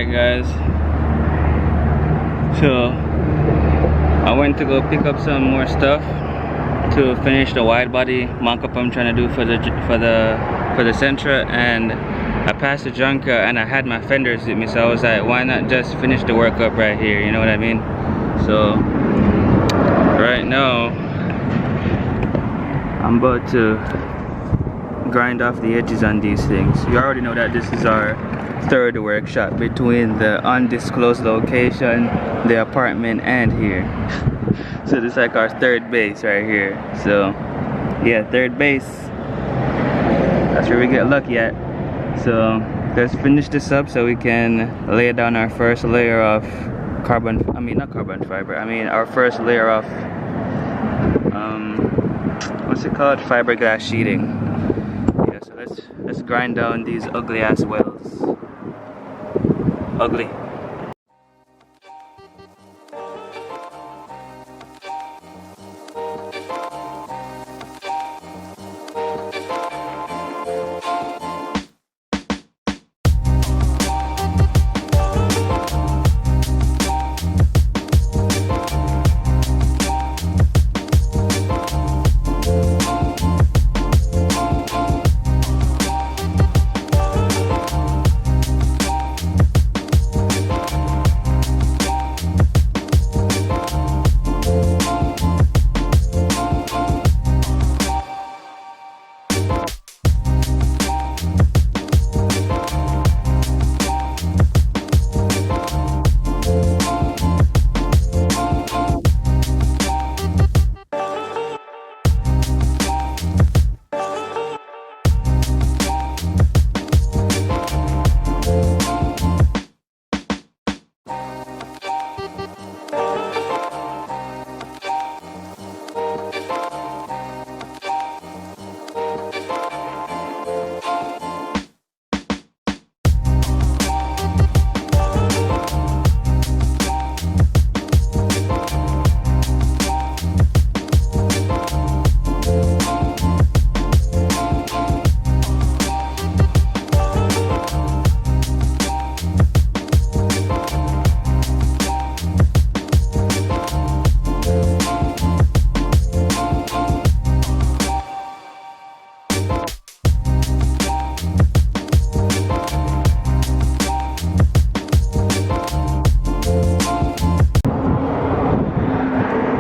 Alright guys, so I went to go pick up some more stuff to finish the wide body mock-up I'm trying to do for the Sentra, and I passed the junker and I had my fenders with me, so I was like, why not just finish the work up right here, you know what I mean? So right now I'm about to grind off the edges on these things. You already know that this is our third workshop between the undisclosed location, the apartment, and here. So this is like our third base right here. So yeah, third base, that's where we get lucky at. So let's finish this up so we can lay down our first layer of our first layer of what's it called, fiberglass sheeting. Yeah, so let's grind down these ugly ass welds. Ugly.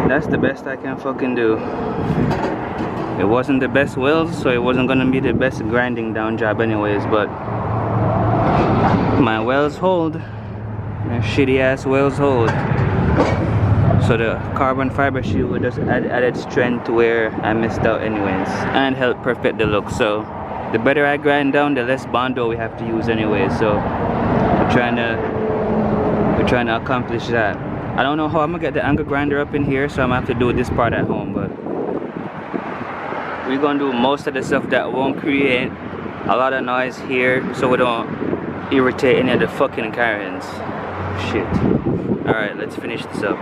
That's the best I can fucking do. It wasn't the best welds, so it wasn't gonna be the best grinding down job anyways, but my welds hold. My shitty ass welds hold. So the carbon fiber sheet would just added strength to where I missed out anyways, and help perfect the look. So the better I grind down, the less Bondo we have to use anyway. So we're trying to accomplish that. I don't know how I'm gonna get the angle grinder up in here, so I'm gonna have to do this part at home, but we're gonna do most of the stuff that won't create a lot of noise here, so we don't irritate any of the fucking Karens. Shit. Alright, let's finish this up.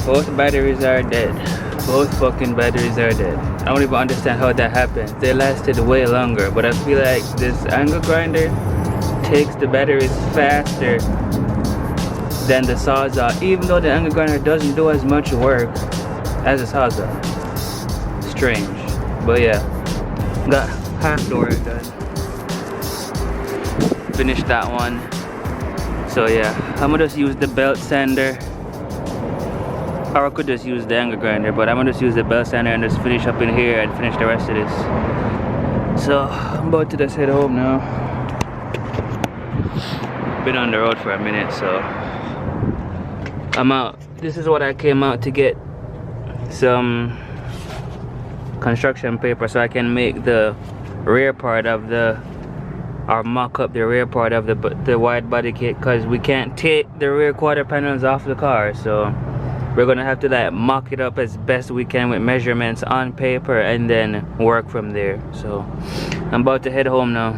Both batteries are dead. Both fucking batteries are dead. I don't even understand how that happened. They lasted way longer, but I feel like this angle grinder takes the batteries faster than the Sawzall, even though the angle grinder doesn't do as much work as a Sawzall. Strange. But yeah, got half the work done. Finished that one. So yeah, I'm gonna just use the belt sander Or I could just use the angle grinder, but I'm gonna just use the belt sander and just finish up in here and finish the rest of this. So I'm about to just head home now. Been on the road for a minute, so I'm out. This is what I came out to get, some construction paper so I can make the rear part of the, or mock up the rear part of the wide body kit, because we can't take the rear quarter panels off the car, so we're gonna have to like mock it up as best we can with measurements on paper and then work from there. So I'm about to head home now.